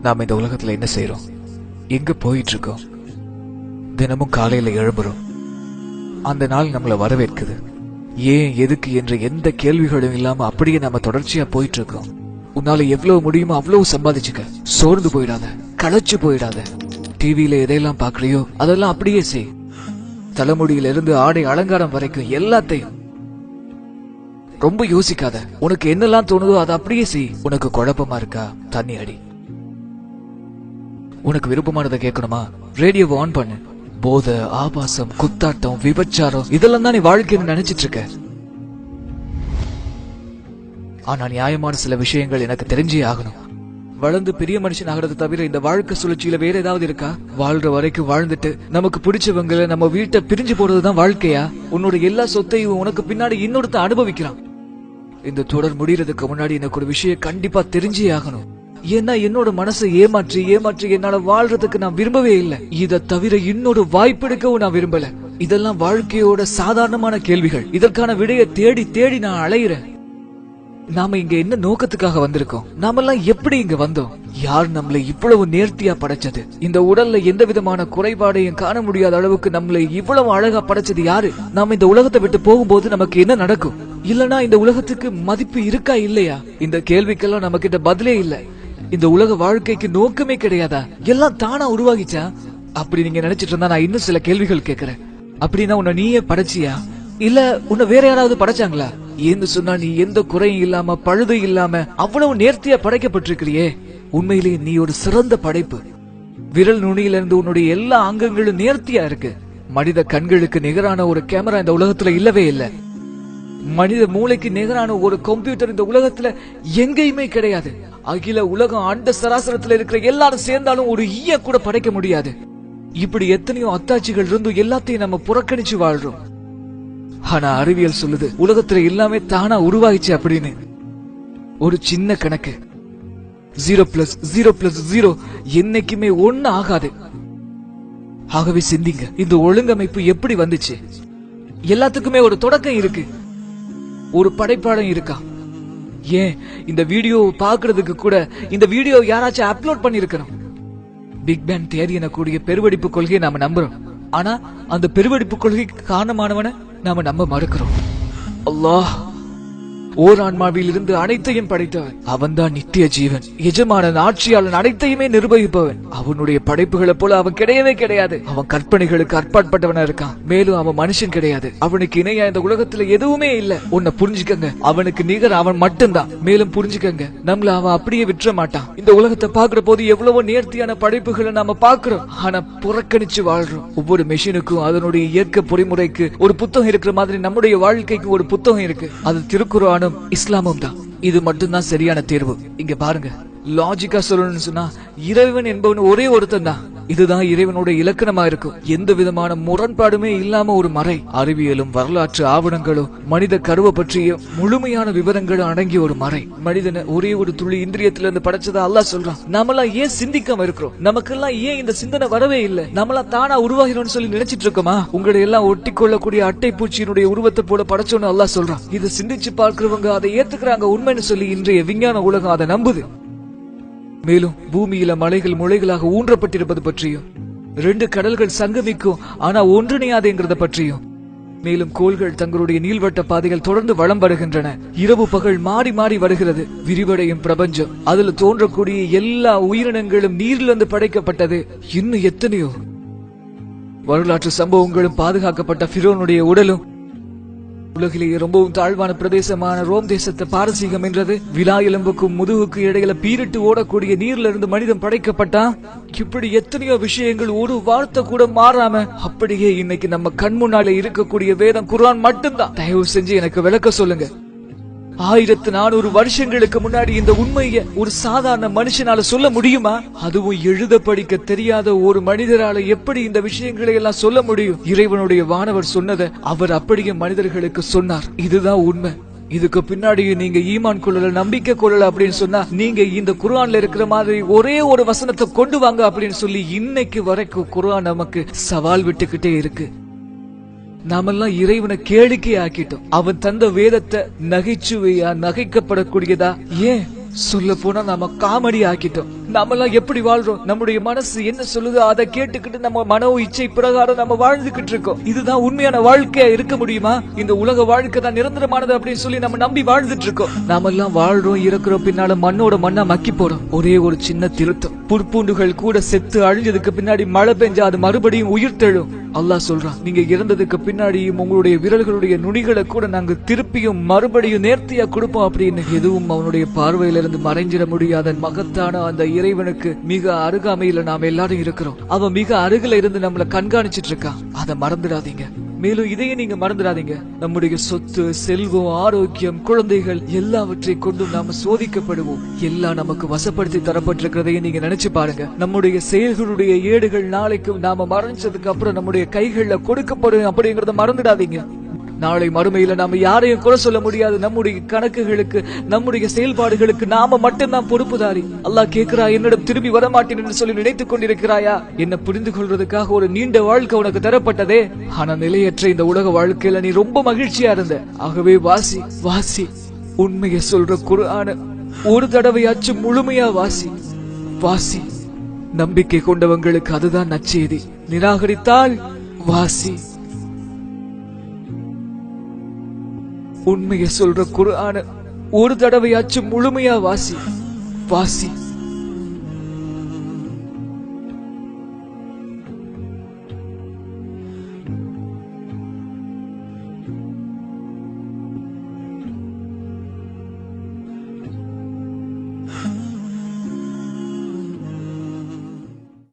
நாம இந்த உலகத்துல என்ன செய்யறோம், எங்க போயிட்டு இருக்கோம்? தினமும் காலையில எழும்புறோம். அந்த நாள் நம்மள வரவேற்குது. ஏன் எதுக்கு என்ற எந்த கேள்விகளும் இல்லாம அப்படியே நம்ம தொடர்ச்சியா போயிட்டு இருக்கோம். உன்னால எவ்வளவு முடியுமோ அவ்வளவு சம்பாதிச்சுக்க. சோர்ந்து போயிடாத, களைச்சு போயிடாத. டிவியில எதையெல்லாம் பாக்குறியோ அதெல்லாம் அப்படியே செய். தலைமுடியில இருந்து ஆடை அலங்காரம் வரைக்கும் எல்லாத்தையும் ரொம்ப யோசிக்காத. உனக்கு என்னெல்லாம் தோணுதோ அதை அப்படியே செய். உனக்கு குழப்பமா இருக்கா, தண்ணி அடி. உனக்கு விருப்பமானதை கேட்கணுமா, ரேடியோவை ஆன் பண்ணு. போதை, ஆபாசம், குத்தாட்டம், விபச்சாரம் இதெல்லாம் தான் நீ வாழ்க்கைன்னு நினைச்சிட்டு இருக்க. ஆனா நியாயமான சில விஷயங்கள் எனக்கு தெரிஞ்சே ஆகணும். வளர்ந்து பெரிய மனுஷன் ஆகிறது தவிர இந்த வாழ்க்கை சுழற்சியில வேற ஏதாவது இருக்கா? வாழ்ற வரைக்கும் வாழ்ந்துட்டு நமக்கு பிடிச்சவங்களை நம்ம வீட்டை பிரிஞ்சு போறதுதான் வாழ்க்கையா? உன்னோட எல்லா சொத்தையும் உனக்கு பின்னாடி இன்னொருத்த அனுபவிக்கிறான். இந்த தொடர் முடியறதுக்கு முன்னாடி எனக்கு ஒரு விஷயம் கண்டிப்பா தெரிஞ்சே ஆகணும். ஏன்னா என்னோட மனசை ஏமாற்றி ஏமாற்றி என்னால வாழ்றதுக்கு நான் விரும்பவே இல்லை. இதை தவிர இன்னொரு வாய்ப்பெடுக்கவும் நான் விரும்பல. இதெல்லாம் வாழ்க்கையோட சாதாரணமான கேள்விகள். இதற்கான விடையை தேடி தேடி நான் அலையிறேன். நாம இங்க என்ன நோக்கத்துக்காக வந்திருக்கோம்? நாமெல்லாம் எப்படி இங்க வந்தோம்? யார் நம்மளை இவ்வளவு நேர்த்தியா படைச்சது? இந்த உடல்ல எந்த விதமான குறைபாடையும் காண முடியாத அளவுக்கு நம்மளை இவ்வளவு அழகா படைச்சது யாரு? நாம இந்த உலகத்தை விட்டு போகும்போது நமக்கு என்ன நடக்கும்? இல்லனா இந்த உலகத்துக்கு மதிப்பு இருக்கா இல்லையா? இந்த கேள்விக்கெல்லாம் நம்ம கிட்ட பதிலே இல்ல. இந்த உலக வாழ்க்கைக்கு நோக்கமே கிடையாதா? எல்லாம் தானா உருவாகிச்சா? அப்படி நீங்க நினைச்சிட்டு இருந்தா நான் இன்னும் சில கேள்விகள் கேட்கிறேன். அப்படின்னா உன்னை நீயே படைச்சியா, இல்ல உன்னை வேற யாராவது படைச்சாங்களா? ஏன்னு சொன்னா நீ எந்த குறையும் இல்லாம பழுது இல்லாம அவ்வளவு நேர்த்தியா படைக்கப்பட்டிருக்கிறியே. உண்மையிலேயே நீ ஒரு சிறந்த படைப்பு. விரல் நுனியில இருந்து உன்னுடைய எல்லா அங்கங்களும் நேர்த்தியா இருக்கு. மனித கண்களுக்கு நிகரான ஒரு கேமரா இந்த உலகத்துல இல்லவே இல்லை. மனித மூளைக்கு நிகரான ஒரு கம்ப்யூட்டர் இந்த உலகத்துல எங்கேயுமே கிடையாது. அகில உலகம் அண்ட சராசரத்துல இருக்கிற எல்லாரும் சேர்ந்தாலும் ஒரு ஈய கூட படைக்க முடியாது. இப்படி எத்தனையோ அத்தாட்சிகள் இருந்தும் எல்லாத்தையும் நம்ம புறக்கணிச்சு வாழ்றோம். ஆனா அறிவியல் சொல்லுது உலகத்துல எல்லாமே தானா உருவாகிச்சு அப்படின்னு. ஒரு சின்ன கணக்கு 0+0+0 என்னைக்குமே 1 ஆகாது. ஆகவே சிந்திங்க, இந்த ஒழுங்கமைப்பு எப்படி வந்துச்சு? எல்லாத்துக்குமே ஒரு தொடக்கம் இருக்கு, ஒரு படைப்பாளம் இருக்கா? ஏன் இந்த வீடியோ பாக்குறதுக்கு கூட இந்த வீடியோ யாராச்சும் அப்லோட் பண்ணிருக்கணும். பிக் பேங் தியரி எனக்கூடிய பெருவெடிப்பு கொள்கையை நாம நம்புறோம். ஆனா அந்த பெருவெடிப்பு கொள்கைக்கு காரணமானவன நாம நம்ப மறுக்கிறோம். அல்லாஹ் ஓர் ஆன்மாவில் இருந்து அனைத்தையும் படைத்தவன். அவன் தான் நித்திய ஜீவன், எஜமானன், ஆட்சியாளன், அனைத்தையுமே நிர்வகிப்பவன். அவனுடைய படைப்புகளை போல அவன் கிடையவே கிடையாது. அவன் கற்பனைகளுக்கு அற்பாற்பட்டவனா இருக்கான். மேலும் அவன் மனுஷன் கிடையாது. அவனுக்கு இணையா இந்த உலகத்துல எதுவுமே இல்ல. உன்னை புரிஞ்சுக்கங்க, அவனுக்கு நிகர் அவன் மட்டும்தான். மேலும் புரிஞ்சுக்கங்க, நம்மள அவன் அப்படியே விட்டுற மாட்டான். இந்த உலகத்தை பாக்குற போது எவ்வளவோ நேர்த்தியான படைப்புகளை நாம பாக்குறோம், ஆனா புறக்கணிச்சு வாழ்றோம். ஒவ்வொரு மெஷினுக்கும் அதனுடைய இயற்கை பொறிமுறைக்கு ஒரு புத்தகம் இருக்கிற மாதிரி நம்முடைய வாழ்க்கைக்கு ஒரு புத்தகம் இருக்கு. அது திருக்குர்ஆனும் இஸ்லாமும் தான். இது மட்டும்தான் சரியான தேர்வு. இங்க பாருங்க, லாஜிக்கா சொல்லணும்னு சொன்னா இறைவன் என்பவன் ஒரே ஒருத்தன் தான். இதுதான் இறைவனோட இலக்கணமா இருக்கும். எந்த விதமான முரண்பாடுமே இல்லாம ஒரு மறை. அறிவியலும் வரலாற்று ஆவணங்களும் மனித கருவை பற்றிய முழுமையான விவரங்களும் அடங்கிய ஒரு மறை. மனிதனை ஒரே ஒரு துளி இந்திரியத்திலிருந்து படைச்சதா அல்லாஹ் சொல்றான். நம்மளாம் ஏன் சிந்திக்காம இருக்கிறோம்? நமக்கெல்லாம் ஏன் இந்த சிந்தனை வரவே இல்லை? நம்மளாம் தானா உருவாகிறோம்னு சொல்லி நினைச்சிட்டு இருக்கோமா? உங்களை எல்லாம் ஒட்டி கொள்ளக்கூடிய அட்டை பூச்சியினுடைய உருவத்தை போல படைச்சோன்னு அல்லாஹ் சொல்றான். இதை சிந்திச்சு பார்க்கிறவங்க அதை ஏத்துக்கிறாங்க உண்மைன்னு சொல்லி இன்றைய விஞ்ஞான உலகம் அதை நம்புது. மேலும் பூமியில மலைகள் முளைகளாக ஊன்றப்பட்டிருப்பது பற்றியும், 2 கடல்கள் சங்கமிக்கும் ஆனா ஒன்றிணையாதுங்கிறத பற்றியும், மேலும் கோள்கள் தங்களுடைய நீள்வட்ட பாதைகள் தொடர்ந்து வலம் வருகின்றன. இரவு பகல் மாறி மாறி வருகிறது. விரிவடையும் பிரபஞ்சம், அதுல தோன்றக்கூடிய எல்லா உயிரினங்களும் நீரிலிருந்து படைக்கப்பட்டது. இன்னும் எத்தனையோ வரலாற்று சம்பவங்களும் பாதுகாக்கப்பட்ட ஃபிரௌனுடைய உடலும், உலகிலேயே ரொம்பவும் தாழ்வான பிரதேசமான ரோம் தேசத்தை பாரசீகம் என்றது. விலா எலும்புக்கும் முதுகுக்கு இடையில பீரிட்டு ஓடக்கூடிய நீர்ல இருந்து மனிதன் படைக்கப்பட்டான். இப்படி எத்தனையோ விஷயங்கள் ஒரு வார்த்தை கூட மாறாம அப்படியே இன்னைக்கு நம்ம கண் முன்னாலே இருக்கக்கூடிய வேதம் குர்ஆன் மட்டும்தான். தயவு செஞ்சு எனக்கு விளக்க சொல்லுங்க. 1400 வருஷங்களுக்கு முன்னாடி இந்த உண்மையை ஒரு சாதாரண மனுஷனால சொல்ல முடியுமா? அதுவும் எழுத படிக்க தெரியாத ஒரு மனிதரால எப்படி இந்த விஷயங்களை எல்லாம் சொல்ல முடியும்? இறைவனுடைய வானவர் சொன்னதை அவர் அப்படியே மனிதர்களுக்கு சொன்னார். இதுதான் உண்மை. இதுக்கு பின்னாடி நீங்க ஈமான் கொள்ளல, நம்பிக்கை கொள்ளல அப்படின்னு சொன்னா நீங்க இந்த குர்ஆன்ல இருக்கிற மாதிரி ஒரே ஒரு வசனத்தை கொண்டு வாங்க அப்படின்னு சொல்லி இன்னைக்கு வரைக்கும் குர்ஆன் நமக்கு சவால் விட்டுக்கிட்டே இருக்கு. நாமெல்லாம் இறைவனை கேளிக்கை ஆக்கிட்டோம். அவன் தந்த வேதத்தை நகைச்சுவையா, நகைக்கப்படக்கூடியதா, ஏன் சொல்ல போனா நாம காமெடி ஆக்கிட்டோம். நாமெல்லாம் எப்படி வாழ்றோம்? நம்முடைய மனசு என்ன சொல்லுதோ அதை கேட்டுக்கிட்டு நம்ம மனோ இச்சை பிரகாரம் நம்ம வாழ்ந்துகிட்டு இருக்கோம். இதுதான் உண்மையான வாழ்க்கையா இருக்க முடியுமா? இந்த உலக வாழ்க்கை தான் நிரந்தரமானது அப்படின்னு சொல்லி நம்ம நம்பி வாழ்ந்துட்டு இருக்கோம். நாம எல்லாம் வாழ்றோம், இறக்குறோம், பின்னால மண்ணோட மண்ணா மக்கி போறோம். ஒரே ஒரு சின்ன திருத்தம், புற்பூண்டுகள் கூட செத்து அழிஞ்சதுக்கு பின்னாடி மழை பெஞ்சா அது மறுபடியும் உயிர் தெழும். அல்லாஹ் சொல்றான், நீங்க இறந்ததுக்கு பின்னாடியும் உங்களுடைய விரல்களுடைய நுனிகளை கூட நாங்க திருப்பியும் மறுபடியும் நேர்த்தியா கொடுப்போம் அப்படின்னு. எதுவும் அவனுடைய பார்வையிலிருந்து மறைஞ்சிட முடியாத மகத்தான அந்த இறைவனுக்கு மிக அருகாமையில நாம எல்லாரும் இருக்கிறோம். அவன் மிக அருகில இருந்து நம்மள கண்காணிச்சிட்டு இருக்கான். அதை மறந்துடாதீங்க. மேலும் இதையே நீங்க மறந்துடாதீங்க, நம்முடைய சொத்து, செல்வம், ஆரோக்கியம், குழந்தைகள் எல்லாவற்றை கொண்டு நாம சோதிக்கப்படுவோம். எல்லாம் நமக்கு வசப்படுத்தி தரப்பட்டிருக்கிறதையும் நீங்க நினைச்சு பாருங்க. நம்முடைய செயல்களுடைய ஏடுகள் நாளைக்கு நாம மறைஞ்சதுக்கு அப்புறம் நம்முடைய கைகள்ல கொடுக்கப்படும் அப்படிங்கறத மறந்துடாதீங்க. நாளை மறுமையில நாம யாரையும் குறை சொல்ல முடியாது. நம்முடைய கணக்குகளுக்கு, நம்முடைய செயல்பாடுகளுக்கு நாம மட்டும்தான் பொறுப்புதாரி. அல்லாஹ் கேட்கிறா, என்னிடம் திரும்பி வரமாட்டேன் என்று சொல்லி நினைத்துக் கொண்டிருக்கிறாயா? என்ன புரிந்து கொள்றதுக்காக ஒரு நீண்ட வாழ்க்கை உனக்கு தரப்பட்டதே. ஆனா நிலையற்ற இந்த உலக வாழ்க்கையில நீ ரொம்ப மகிழ்ச்சியா இருந்த. ஆகவே வாசி வாசி, உண்மையை சொல்ற குர்ஆன ஒரு தடவையாச்சும் முழுமையா வாசி வாசி. நம்பிக்கை கொண்டவங்களுக்கு அதுதான் நற்செய்தி. நிராகரித்தால் வாசி. உண்மையை சொல்ற குர்ஆன ஒரு தடவையாச்சும் முழுமையா வாசி வாசி.